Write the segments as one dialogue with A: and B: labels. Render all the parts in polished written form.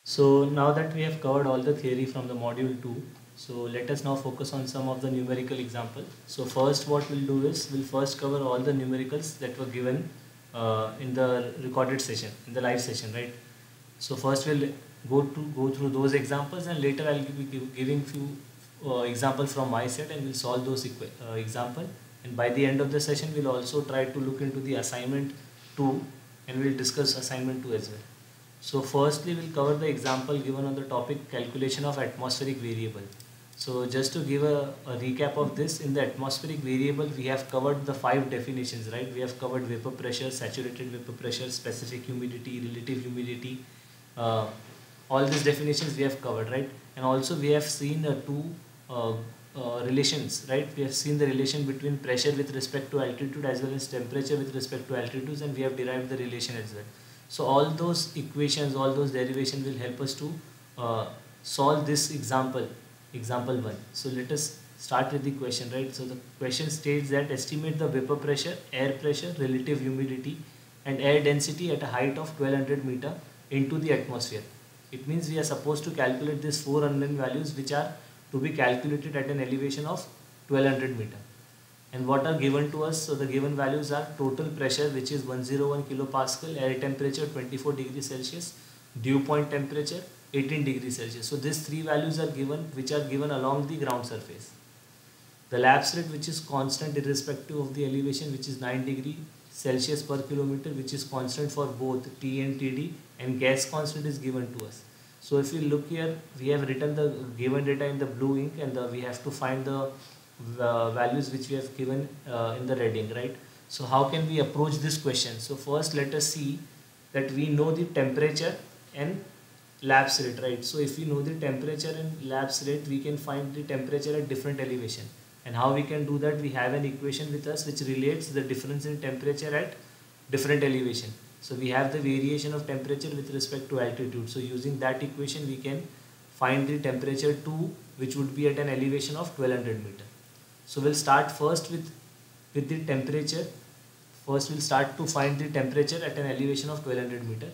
A: So now that we have covered all the theory from the module 2, so let us now focus on some of the numerical example. So first what we'll do is we'll first cover all the numericals that were given in the recorded session, in the live session, right? So first we'll go through those examples, and later I'll be giving few examples from my set, and we'll solve those example. And by the end of the session we'll also try to look into the assignment 2, and we'll discuss assignment 2 as well. So firstly we'll cover the example given on the topic calculation of atmospheric variable. So just to give a recap of this, in the atmospheric variable we have covered the 5 definitions, right? We have covered vapor pressure, saturated vapor pressure, specific humidity, relative humidity, uh, all these definitions we have covered, right? And also we have seen two relations, right? We have seen the relation between pressure with respect to altitude as well as temperature with respect to altitudes, and we have derived the relation as well. So all those equations, all those derivations will help us to solve this example 1. So let us start with the question, right? So the question states that estimate the vapor pressure, air pressure, relative humidity and air density at a height of 1200 meter into the atmosphere. It means we are supposed to calculate these 4 unknown values which are to be calculated at an elevation of 1200 meter. And what are given to us? So the given values are total pressure, which is 101 kilopascal, air temperature 24 degrees Celsius, dew point temperature 18 degrees Celsius. So these 3 values are given, which are given along the ground surface. The lapse rate, which is constant irrespective of the elevation, which is 9 degree Celsius per kilometer, which is constant for both T and TD, and gas constant is given to us. So if you look here, we have written the given data in the blue ink, and we have to find the values which we have given in the red ink, right? So how can we approach this question? So first let us see that we know the temperature and lapse rate, right? So if we know the temperature and lapse rate, we can find the temperature at different elevation. And how we can do that? We have an equation with us which relates the difference in temperature at different elevation. So we have the variation of temperature with respect to altitude. So using that equation we can find the temperature 2, which would be at an elevation of 1200 meter. So we'll start first with the temperature. First we'll start to find the temperature at an elevation of 1200 meter.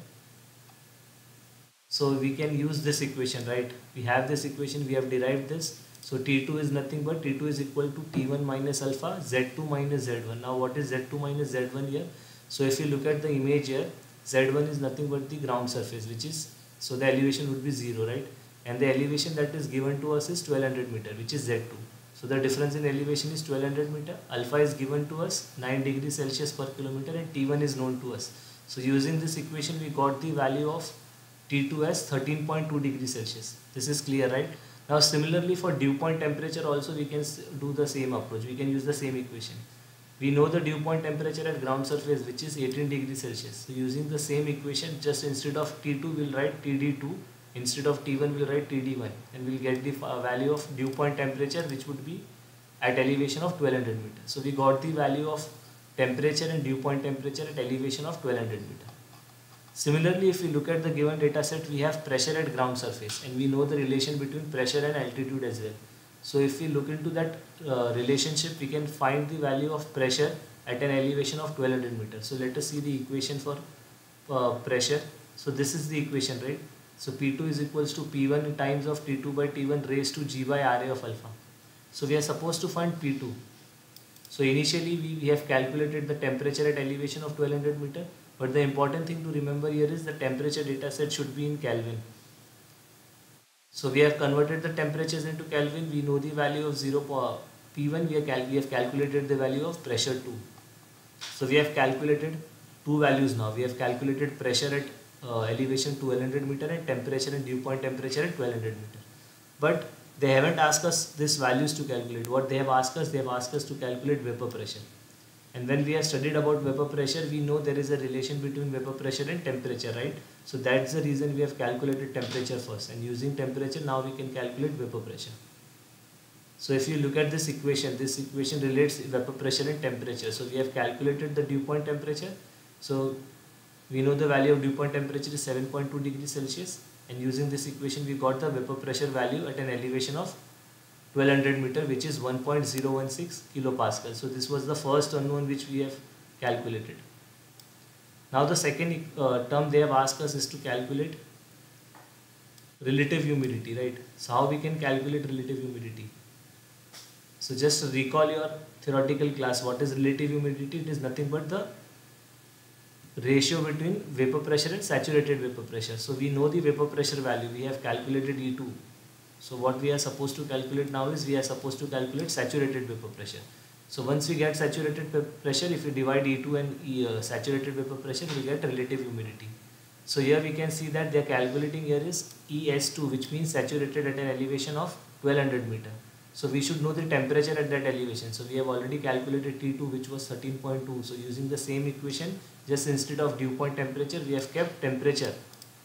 A: So we can use this equation, right? We have this equation, we have derived this. So T2 is nothing but T2 is equal to T1 minus alpha, Z2 minus Z1. Now what is Z2 minus Z1 here? So if you look at the image here, Z1 is nothing but the ground surface, which is, so the elevation would be 0, right? And the elevation that is given to us is 1200 meter, which is Z2. So the difference in elevation is 1200 meter. Alpha is given to us 9 degrees Celsius per kilometer, and T1 is known to us. So using this equation we got the value of T2 as 13.2 degrees Celsius. This is clear, right? Now similarly for dew point temperature also we can do the same approach. We can use the same equation. We know the dew point temperature at ground surface, which is 18 degrees Celsius. So using the same equation, just instead of T2 we'll write TD2, instead of T1 we'll write TD1, and we'll get the value of dew point temperature, which would be at elevation of 1200 meter. So we got the value of temperature and dew point temperature at elevation of 1200 meter. Similarly, if we look at the given data set, we have pressure at ground surface, and we know the relation between pressure and altitude as well. So if we look into that relationship, we can find the value of pressure at an elevation of 1200 meters. So let us see the equation for pressure. So this is the equation, right? So P2 is equals to P1 times of T2 by T1 raised to G by Ra of alpha. So we are supposed to find P2. So initially we have calculated the temperature at elevation of 1200 meter. But the important thing to remember here is the temperature data set should be in Kelvin. So we have converted the temperatures into Kelvin. We know the value of P1. We have calculated the value of pressure 2. So we have calculated two values now. We have calculated pressure at elevation 1200 meter and temperature and dew point temperature at 1200 meter. But they haven't asked us these values to calculate. What they have asked us to calculate vapor pressure. And when we have studied about vapor pressure, we know there is a relation between vapor pressure and temperature, right? So that's the reason we have calculated temperature first, and using temperature now we can calculate vapor pressure. So if you look at this equation relates vapor pressure and temperature. So we have calculated the dew point temperature. So we know the value of dew point temperature is 7.2 degrees Celsius, and using this equation we got the vapor pressure value at an elevation of 1200 meter, which is 1.016 kilopascal. So this was the first unknown which we have calculated. Now the second term they have asked us is to calculate relative humidity, right? So how we can calculate relative humidity? So just recall your theoretical class. What is relative humidity? It is nothing but the ratio between vapor pressure and saturated vapor pressure. So we know the vapor pressure value. We have calculated E2. So what we are supposed to calculate now is we are supposed to calculate saturated vapor pressure. So once we get saturated pressure, if we divide E2 and saturated vapor pressure, we get relative humidity. So here we can see that they are calculating here is ES2, which means saturated at an elevation of 1200 meter. So we should know the temperature at that elevation. So we have already calculated T2, which was 13.2. So using the same equation, just instead of dew point temperature, we have kept temperature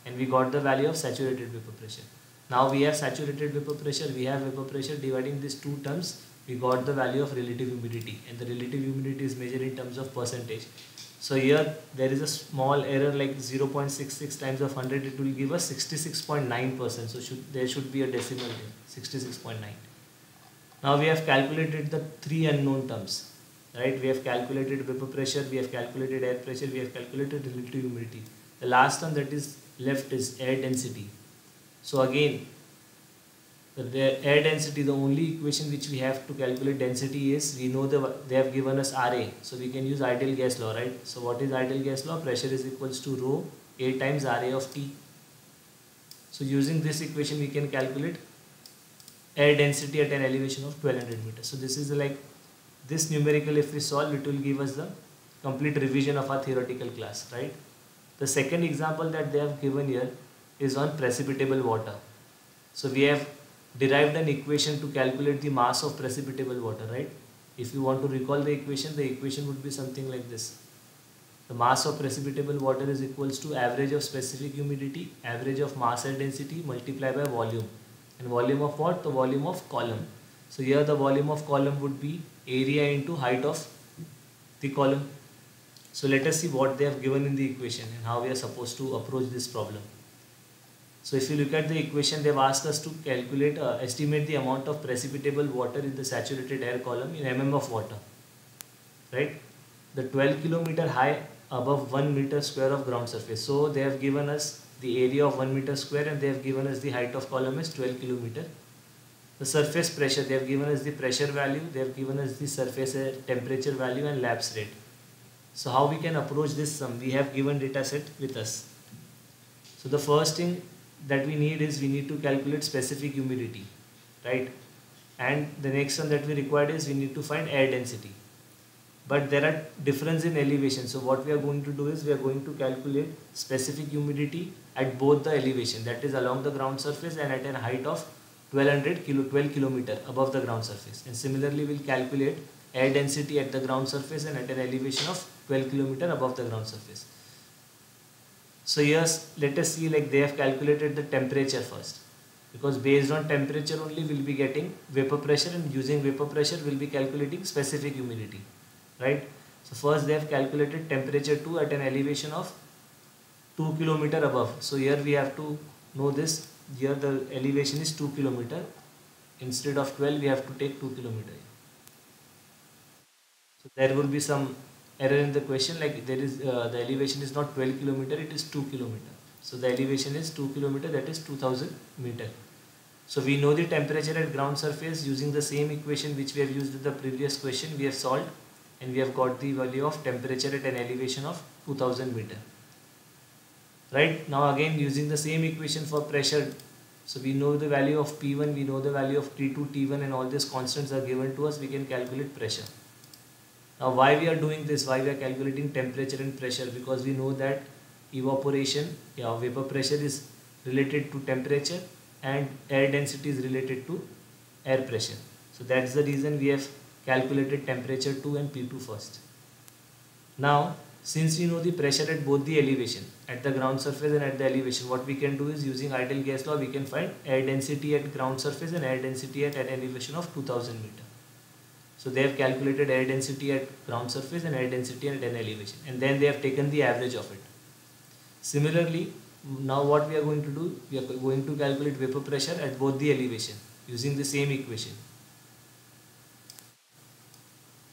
A: and we got the value of saturated vapor pressure. Now we have saturated vapor pressure, we have vapor pressure. Dividing these two terms, we got the value of relative humidity, and the relative humidity is measured in terms of percentage. So here there is a small error like 0.66 times of 100, it will give us 66.9%. So there should be a decimal here, 66.9. Now we have calculated the three unknown terms, right? We have calculated vapor pressure, we have calculated air pressure, we have calculated relative humidity. The last term that is left is air density. So again, the air density, the only equation which we have to calculate density is, we know they have given us RA. So we can use ideal gas law, right? So what is ideal gas law? Pressure is equals to rho A times RA of T. So using this equation we can calculate air density at an elevation of 1200 meters. So this is like this numerical, if we solve, it will give us the complete revision of our theoretical class, right? The second example that they have given here is on precipitable water. So we have derived an equation to calculate the mass of precipitable water, right? If you want to recall the equation would be something like this. The mass of precipitable water is equals to average of specific humidity, average of mass and density multiplied by volume. And volume of what? The volume of column. So here the volume of column would be area into height of the column. So let us see what they have given in the equation and how we are supposed to approach this problem. So if you look at the equation, they have asked us to calculate, estimate the amount of precipitable water in the saturated air column in mm of water, right? The 12 kilometer high above 1 meter square of ground surface. So they have given us the area of 1 meter square and they have given us the height of column is 12 kilometer. The surface pressure, they have given us the pressure value, they have given us the surface temperature value and lapse rate. So how we can approach this sum? We have given data set with us. So the first thing that we need is we need to calculate specific humidity, right? And the next one that we required is we need to find air density. But there are difference in elevation. So what we are going to do is we are going to calculate specific humidity at both the elevation, that is along the ground surface and at a height of 12 kilometer above the ground surface. And similarly we'll calculate air density at the ground surface and at an elevation of 12 kilometer above the ground surface. So yes, let us see, like they have calculated the temperature first, because based on temperature only we'll be getting vapor pressure, and using vapor pressure we'll be calculating specific humidity, right? So first they have calculated temperature 2 at an elevation of 2 kilometer above. So here we have to know this, here the elevation is 2 kilometer, instead of 12 we have to take 2 kilometer. So there will be some error in the question, like there is the elevation is not 12 kilometer, it is 2 kilometer. So the elevation is 2 kilometer, that is 2000 meter. So we know the temperature at ground surface using the same equation which we have used in the previous question. We have solved and we have got the value of temperature at an elevation of 2000 meter. Right, now again using the same equation for pressure. So we know the value of P1, we know the value of T2, T1, and all these constants are given to us. We can calculate pressure. Now why we are doing this, why we are calculating temperature and pressure? Because we know that evaporation, vapor pressure is related to temperature and air density is related to air pressure. So that's the reason we have calculated temperature 2 and P2 first. Now since we know the pressure at both the elevation, at the ground surface and at the elevation, what we can do is using ideal gas law we can find air density at ground surface and air density at an elevation of 2000 meter. So they have calculated air density at ground surface and air density at an elevation, and then they have taken the average of it. Similarly, now what we are going to do, we are going to calculate vapor pressure at both the elevation using the same equation.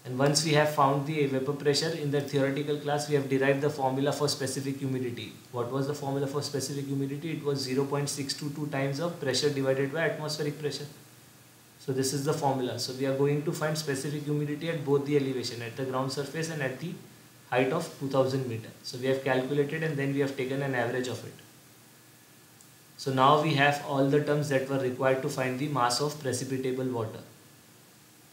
A: And once we have found the vapor pressure, in the theoretical class we have derived the formula for specific humidity. What was the formula for specific humidity? It was 0.622 times of pressure divided by atmospheric pressure. So this is the formula. So we are going to find specific humidity at both the elevation, at the ground surface and at the height of 2000 meter. So we have calculated and then we have taken an average of it. So now we have all the terms that were required to find the mass of precipitable water.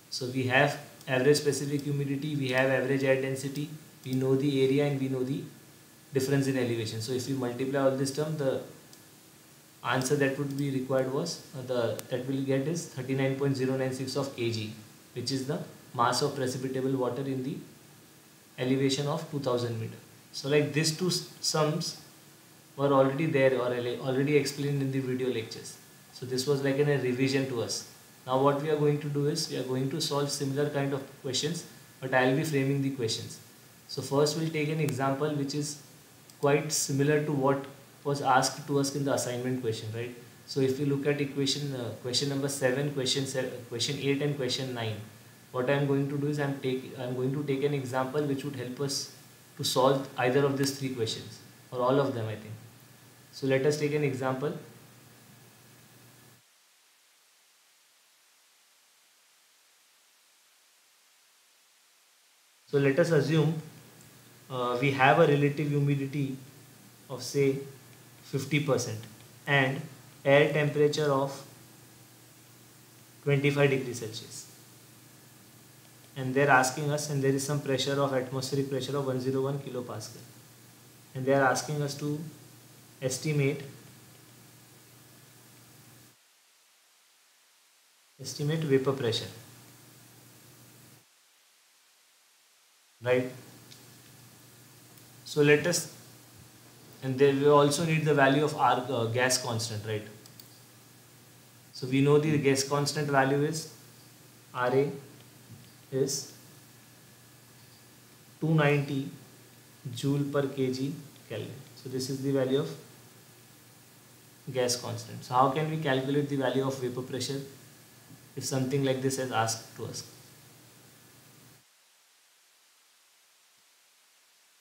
A: So we have average specific humidity, we have average air density, we know the area and we know the difference in elevation. So if we multiply all this term, the answer that would be required was that we'll get is 39.096 of kg, which is the mass of precipitable water in the elevation of 2000 meter. So like these two sums were already there or already explained in the video lectures. So this was like a revision to us. Now what we are going to do is we are going to solve similar kind of questions, but I will be framing the questions. So first we'll take an example which is quite similar to what was asked to us in the assignment question, right? So if you look at equation question number 7, question 8 and question 9, what I am going to do is I am going to take an example which would help us to solve either of these three questions or all of them, I think. So let us take an example. So let us assume we have a relative humidity of say 50% and air temperature of 25 degrees Celsius. And they're asking us, and there is some pressure of atmospheric pressure of 101 kilopascal. And they are asking us to estimate vapor pressure, right? So let us, and then we also need the value of our gas constant, right? So we know the gas constant value is Ra is 290 joule per kg Kelvin. So this is the value of gas constant. So how can we calculate the value of vapor pressure if something like this is asked to us?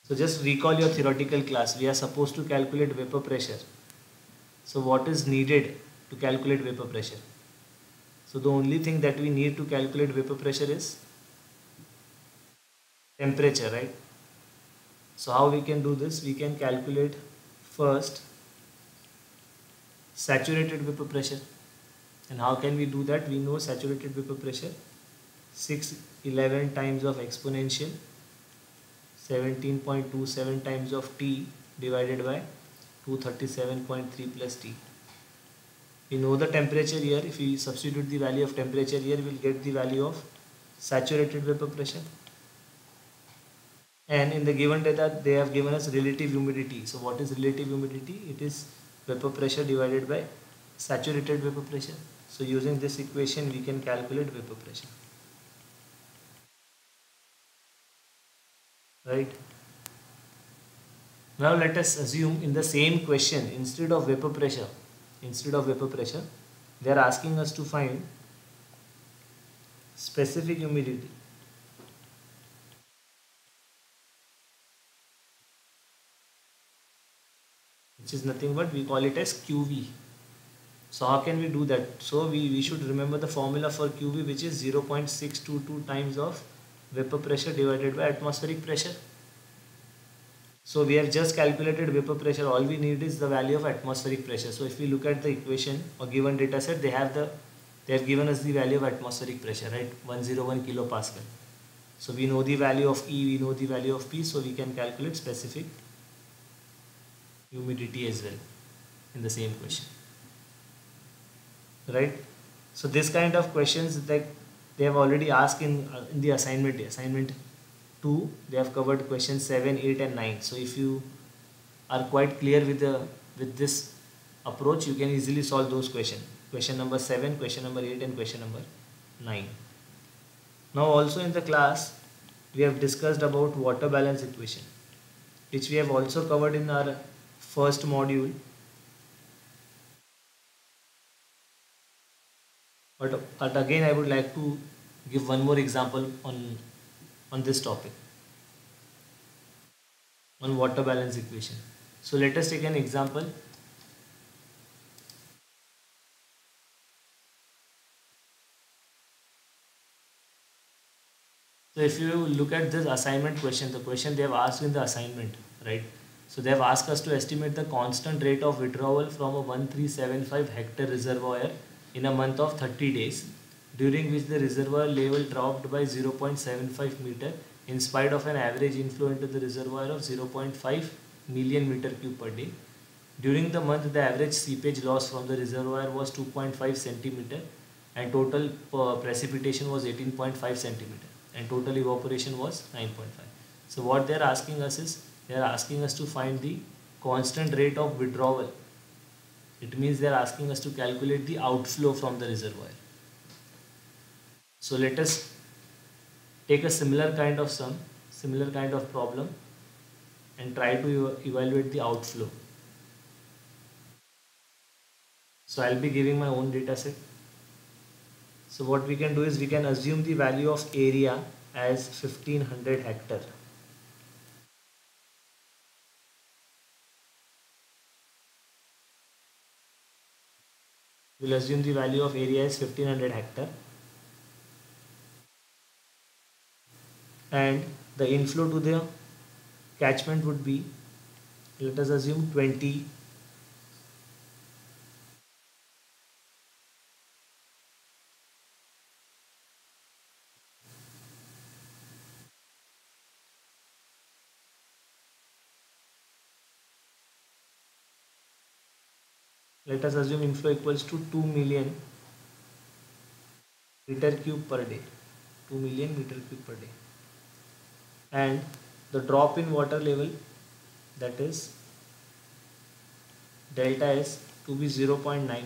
A: So just recall your theoretical class. We are supposed to calculate vapor pressure. So what is needed to calculate vapor pressure? So the only thing that we need to calculate vapor pressure is temperature, right? So how we can do this? We can calculate first saturated vapor pressure. And how can we do that? We know saturated vapor pressure 611 times of exponential 17.27 times of T divided by 237.3 plus T. We know the temperature here. If we substitute the value of temperature here, we will get the value of saturated vapor pressure. And in the given data, they have given us relative humidity. So what is relative humidity? It is vapor pressure divided by saturated vapor pressure. So using this equation, we can calculate vapor pressure. Right? Now let us assume in the same question, instead of vapor pressure, they are asking us to find specific humidity. Which is nothing but we call it as QV. So how can we do that? So we should remember the formula for QV, which is 0.622 times of vapor pressure divided by atmospheric pressure. So we have just calculated vapor pressure. All we need is the value of atmospheric pressure. So if we look at the equation or given data set, they have given us the value of atmospheric pressure, right? 101 kilopascal. So we know the value of E, we know the value of P, so we can calculate specific humidity as well in the same question, right? So this kind of questions that they have already asked in the assignment 2, they have covered questions 7, 8 and 9. So if you are quite clear with this approach, you can easily solve those questions. Question number 7, question number 8 and question number 9. Now also in the class, we have discussed about water balance equation, which we have also covered in our first module. But again, I would like to give one more example on on this topic, on water balance equation. So let us take an example. So if you look at this assignment question, the question they have asked in the assignment, right? So they have asked us to estimate the constant rate of withdrawal from a 1375 hectare reservoir in a month of 30 days, during which the reservoir level dropped by 0.75 meter in spite of an average inflow into the reservoir of 0.5 million meter cube per day. During the month, the average seepage loss from the reservoir was 2.5 centimeter and total precipitation was 18.5 centimeter and total evaporation was 9.5. So what they are asking us is, they are asking us to find the constant rate of withdrawal. It means they are asking us to calculate the outflow from the reservoir. So let us take a similar kind of sum, similar kind of problem, and try to evaluate the outflow. So I'll be giving my own data set. So what we can do is we can assume the value of area as 1500 hectare. We'll assume the value of area is 1500 hectare. And the inflow to the catchment would be, let us assume 20. Let us assume inflow equals to 2 million meter cube per day. 2 million meter cube per day. And the drop in water level, that is delta S, to be 0.9 meter.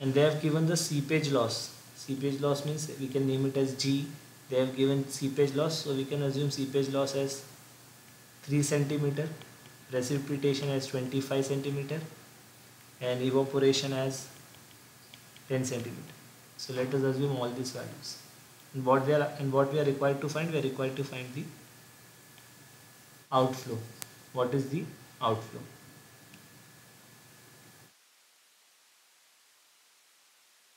A: And they have given the seepage loss. Seepage loss means we can name it as G. They have given seepage loss, so we can assume seepage loss as 3 centimeter, precipitation as 25 centimeter, and evaporation as 10 centimeter. So let us assume all these values. And what we are required to find? We are required to find the outflow. What is the outflow?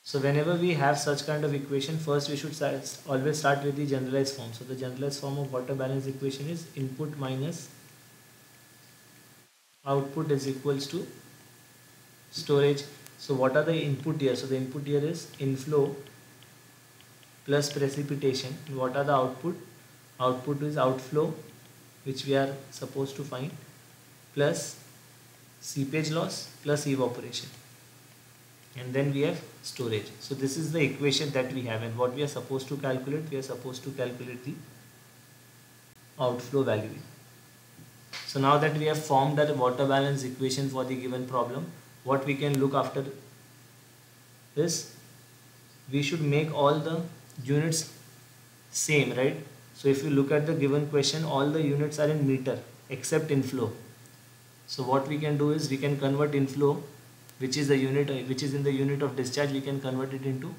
A: So whenever we have such kind of equation, first we should always start with the generalized form. So the generalized form of water balance equation is input minus output is equals to storage. So what are the input here? So the input here is inflow plus precipitation. And what are the output? Output is outflow, which we are supposed to find, plus seepage loss plus evaporation. And then we have storage. So this is the equation that we have, and what we are supposed to calculate, we are supposed to calculate the outflow value. So now that we have formed that water balance equation for the given problem, what we can look after is we should make all the units same, right? So if you look at the given question, all the units are in meter except inflow. So what we can do is we can convert inflow, which is the unit, which is in the unit of discharge, we can convert it into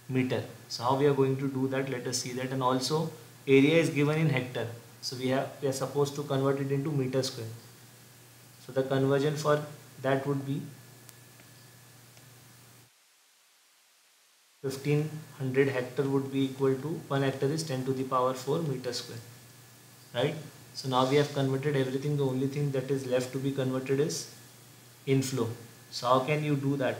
A: meter. So how we are going to do that? Let us see that. And also area is given in hectare. So we are supposed to convert it into meter square. So the conversion for that would be 1500 hectare would be equal to 1 hectare is 10 to the power 4 meter square, right? So now we have converted everything. The only thing that is left to be converted is inflow. So how can you do that?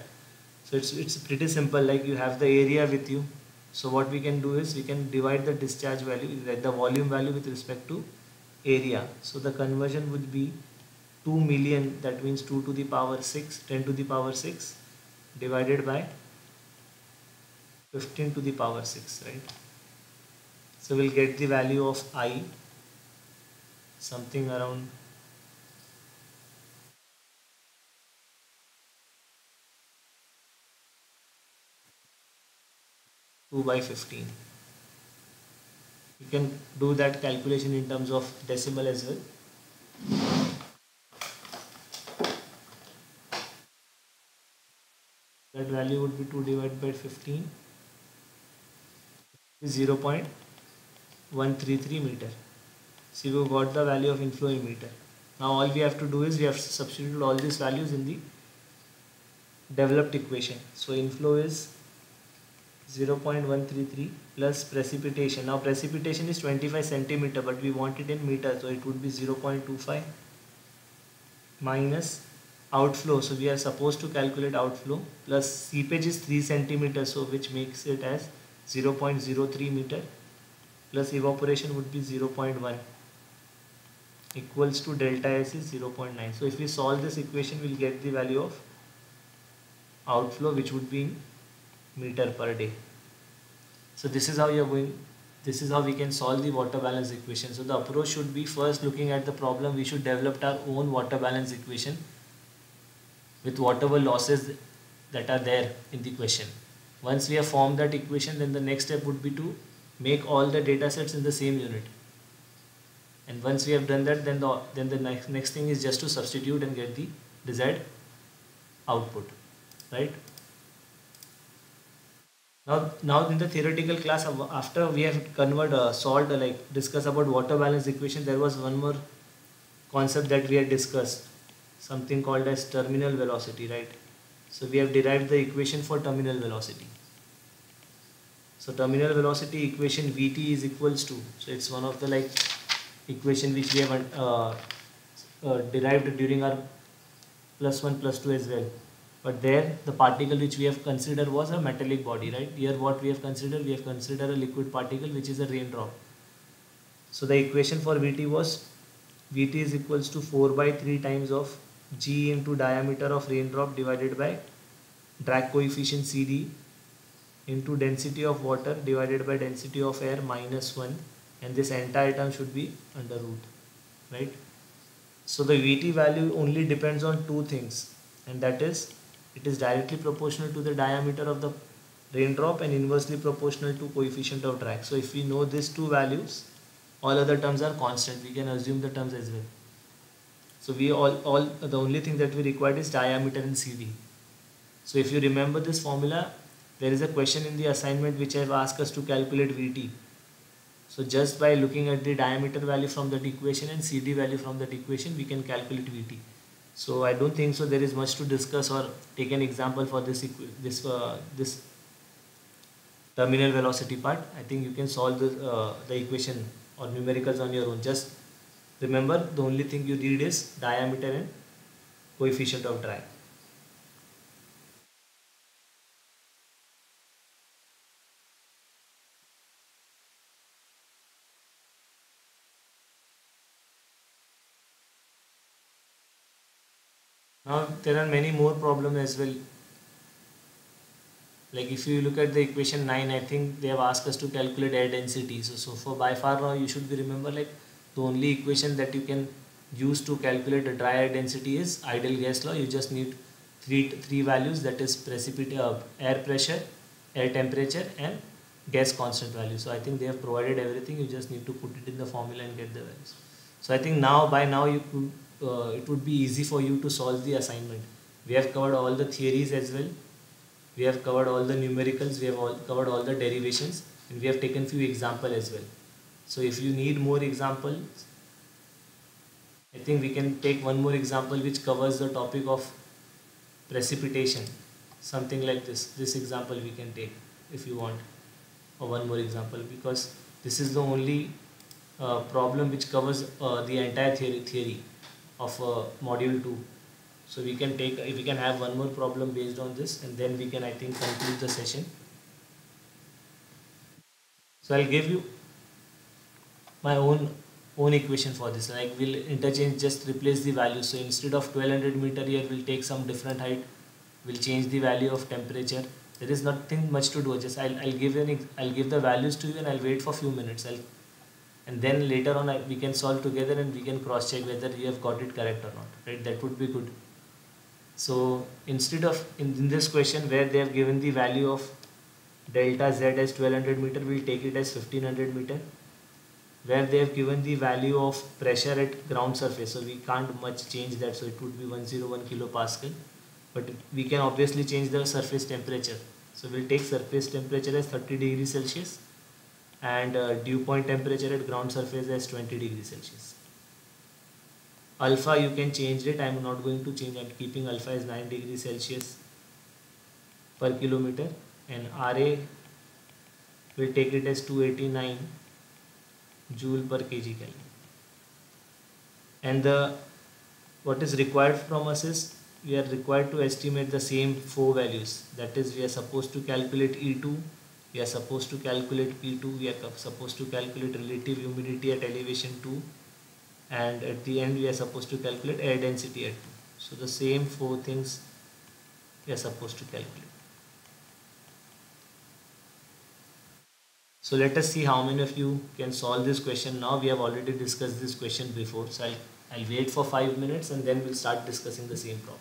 A: So it's pretty simple. Like, you have the area with you. So what we can do is we can divide the discharge value, the volume value, with respect to area. So the conversion would be 2 million, that means 2 to the power 6, 10 to the power 6 divided by 15 to the power 6, right? So we'll get the value of I, something around 2 by 15. You can do that calculation in terms of decimal as well. That value would be 2 divided by 15 is 0.133 meter. So we got the value of inflow in meter. Now all we have to do is we have to substitute all these values in the developed equation. So inflow is 0.133 plus precipitation. Now precipitation is 25 centimeter, but we want it in meter, so it would be 0.25 minus outflow. So we are supposed to calculate outflow plus seepage is 3 centimeter, so which makes it as 0.03 meter plus evaporation would be 0.1 equals to delta S is 0.9. So if we solve this equation, we'll get the value of outflow, which would be in meter per day. So this is how we can solve the water balance equation. So the approach should be, first looking at the problem, we should develop our own water balance equation with whatever losses that are there in the question. Once we have formed that equation, then the next step would be to make all the data sets in the same unit. And once we have done that, then the next thing is just to substitute and get the desired output, right? Now in the theoretical class, after we have discussed about water balance equation, there was one more concept that we had discussed, something called as terminal velocity, right? So we have derived the equation for terminal velocity. So terminal velocity equation Vt is equals to, so it's one of the equation which we have derived during our +1 +2 as well. But there the particle which we have considered was a metallic body, right? Here what we have considered a liquid particle which is a raindrop. So the equation for Vt was Vt is equals to 4/3 times of G into diameter of raindrop divided by drag coefficient CD into density of water divided by density of air -1, and this entire term should be under root, right? So the Vt value only depends on two things, and that is it is directly proportional to the diameter of the raindrop and inversely proportional to coefficient of drag. So if we know these two values, all other terms are constant. We can assume the terms as well. So we the only thing that we required is diameter and CD. So if you remember this formula, there is a question in the assignment which I have asked us to calculate Vt. So just by looking at the diameter value from that equation and CD value from that equation, we can calculate Vt. So I don't think so there is much to discuss or take an example for this terminal velocity part. I think you can solve the equation or numericals on your own. Just remember, the only thing you need is diameter and coefficient of drag. Now there are many more problems as well. Like if you look at the equation 9, I think they have asked us to calculate air density. So for by far now you should be remember, like the only equation that you can use to calculate the dry air density is ideal gas law. You just need three values, that is air pressure, air temperature and gas constant value. So I think they have provided everything. You just need to put it in the formula and get the values. So I think by now you could it would be easy for you to solve the assignment. We have covered all the theories as well. We have covered all the numericals. We have covered all the derivations, and we have taken few examples as well. So if you need more examples, I think we can take one more example which covers the topic of precipitation. Something like this. This example we can take if you want, or one more example, because this is the only problem which covers the entire theory of module 2. So we can have one more problem based on this, and then we can, I think, conclude the session. So I'll give you my own equation for this. Like we'll interchange, just replace the values. So instead of 1200 meter here, we'll take some different height. We'll change the value of temperature. There is nothing much to do. Just I'll give the values to you, and I'll wait for a few minutes. And then later on we can solve together, and we can cross check whether you have got it correct or not, right? That would be good. So instead of in this question where they have given the value of delta Z as 1200 meter, we'll take it as 1500 meter. Where they have given the value of pressure at ground surface, so we can't much change that, so it would be 101 kilopascal. but we can obviously change the surface temperature. So we'll take surface temperature as 30 degrees Celsius and dew point temperature at ground surface as 20 degrees Celsius. Alpha you can change it, I am not going to change, I am keeping alpha as 9 degrees Celsius per kilometer, and Ra will take it as 289 joule per kg Kelvin. And the what is required from us is we are required to estimate the same four values. That is, we are supposed to calculate E2, we are supposed to calculate P2, we are supposed to calculate relative humidity at elevation 2, and at the end we are supposed to calculate air density at 2. So the same four things we are supposed to calculate. So let us see how many of you can solve this question now. We have already discussed this question before, so I'll wait for 5 minutes and then we'll start discussing the same problem.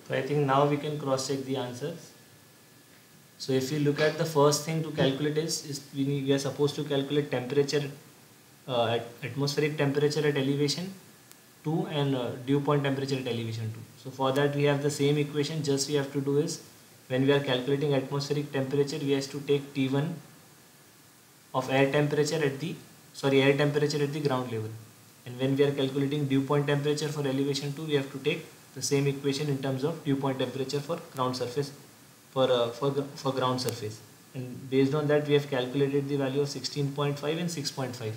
A: So I think now we can cross check the answers. So if you look at the first thing to calculate is we are supposed to calculate temperature, atmospheric temperature at elevation 2 and dew point temperature at elevation 2. So for that we have the same equation, just we have to do is when we are calculating atmospheric temperature we have to take T1 of air temperature at the ground level, and when we are calculating dew point temperature for elevation 2 we have to take the same equation in terms of dew point temperature for ground surface for ground surface, and based on that we have calculated the value of 16.5 and 6.5.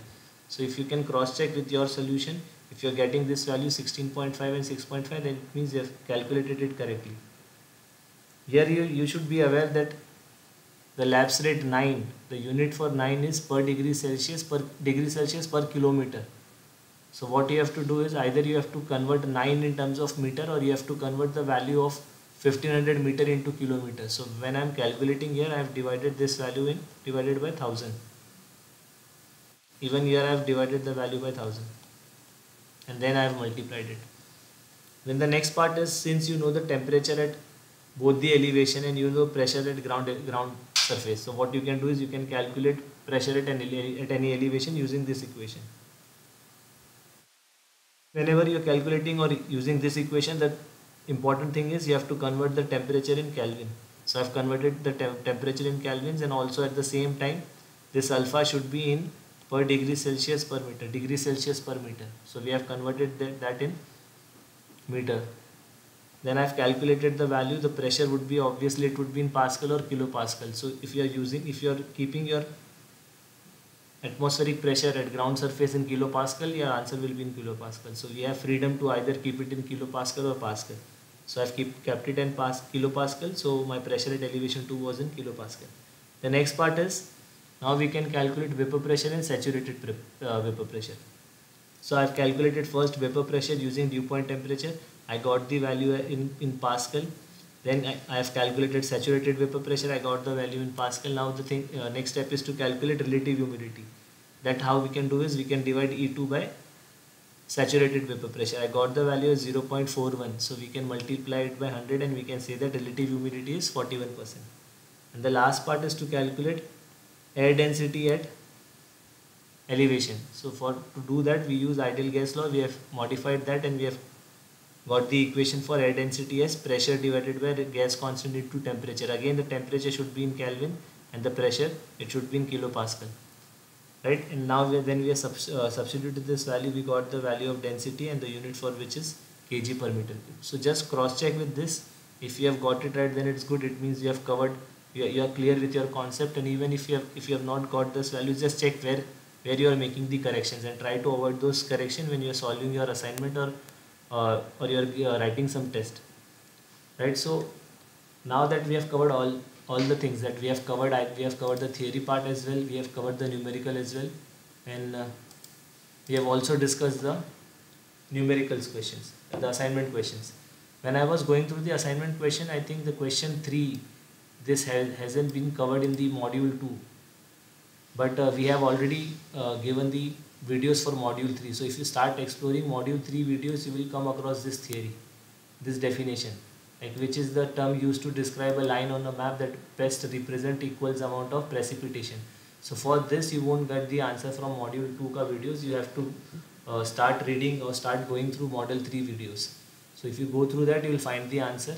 A: So if you can cross check with your solution, if you are getting this value 16.5 and 6.5, then it means you have calculated it correctly. Here you should be aware that the lapse rate 9, the unit for 9 is per degree Celsius per kilometer. So what you have to do is either you have to convert 9 in terms of meter, or you have to convert the value of 1500 meter into kilometer. So when I am calculating here, I have divided this value in divided by 1000. Even here I have divided the value by 1000 and then I have multiplied it. Then the next part is, since you know the temperature at both the elevation and you know pressure at ground surface, so what you can do is you can calculate pressure at any elevation using this equation. Whenever you are calculating or using this equation, the important thing is you have to convert the temperature in Kelvin. So I have converted the temperature in kelvins, and also at the same time this alpha should be in per degree Celsius per meter. So we have converted that in meter. Then I have calculated the value. The pressure would be, obviously it would be in Pascal or kilopascal. So if you are keeping your atmospheric pressure at ground surface in kilopascal, your answer will be in kilopascal. So we have freedom to either keep it in kilopascal or Pascal. So I have kept it in kilopascal. So my pressure at elevation 2 was in kilopascal. The next part is, now we can calculate vapor pressure and saturated vapor pressure. So I have calculated first vapor pressure using dew point temperature. I got the value in Pascal. Then I have calculated saturated vapor pressure. I got the value in Pascal. Now the next step is to calculate relative humidity. That how we can do is we can divide E2 by saturated vapor pressure. I got the value as 0.41. So we can multiply it by 100 and we can say that relative humidity is 41%. And the last part is to calculate air density at elevation. So to do that we use ideal gas law. We have modified that and we have got the equation for air density as pressure divided by the gas constant into temperature. Again the temperature should be in Kelvin and the pressure, it should be in kilopascal, right? And now when we have substituted this value, we got the value of density and the unit for which is kg per meter cube. So just cross check with this. If you have got it right, then it's good. It means you have covered, you are clear with your concept. And even if you have not got this value, just check where you are making the corrections and try to avoid those corrections when you are solving your assignment or you are writing some test, right? So now that we have covered all the things that we have covered, we have covered the theory part as well, we have covered the numerical as well, and we have also discussed the numericals questions, the assignment questions. When I was going through the assignment question, I think the question 3, this hasn't been covered in the module 2, but we have already given the videos for module 3. So if you start exploring module 3 videos, you will come across this theory, this definition, like which is the term used to describe a line on a map that best represent equals amount of precipitation. So for this you won't get the answer from module 2 ka videos. You have to start reading or start going through module 3 videos. So if you go through that, you will find the answer.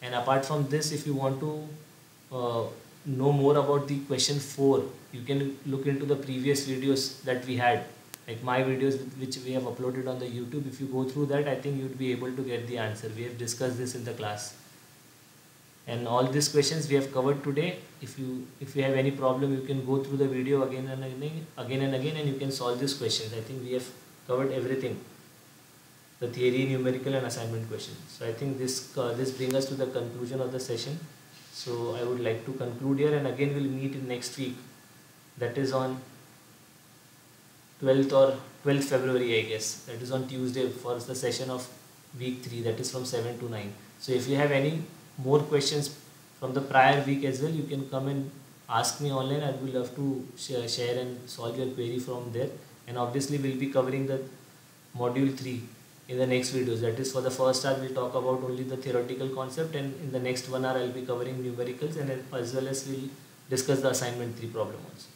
A: And apart from this, if you want to know more about the question 4, you can look into the previous videos that we had, like my videos which we have uploaded on the YouTube. If you go through that, I think you would be able to get the answer. We have discussed this in the class, and all these questions we have covered today. If you have any problem, you can go through the video again and again, and you can solve these questions. I think we have covered everything, the theory, numerical and assignment questions. So I think this brings us to the conclusion of the session. So I would like to conclude here, and again we'll meet in next week, that is on 12th February, I guess. That is on Tuesday for the session of week 3, that is from 7 to 9. So if you have any more questions from the prior week as well, you can come and ask me online. I would love to share and solve your query from there. And obviously we'll be covering the module 3 in the next videos. That is, for the first hour we'll talk about only the theoretical concept, and in the next 1 hour I'll be covering numericals, and as well as we'll discuss the assignment 3 problem also.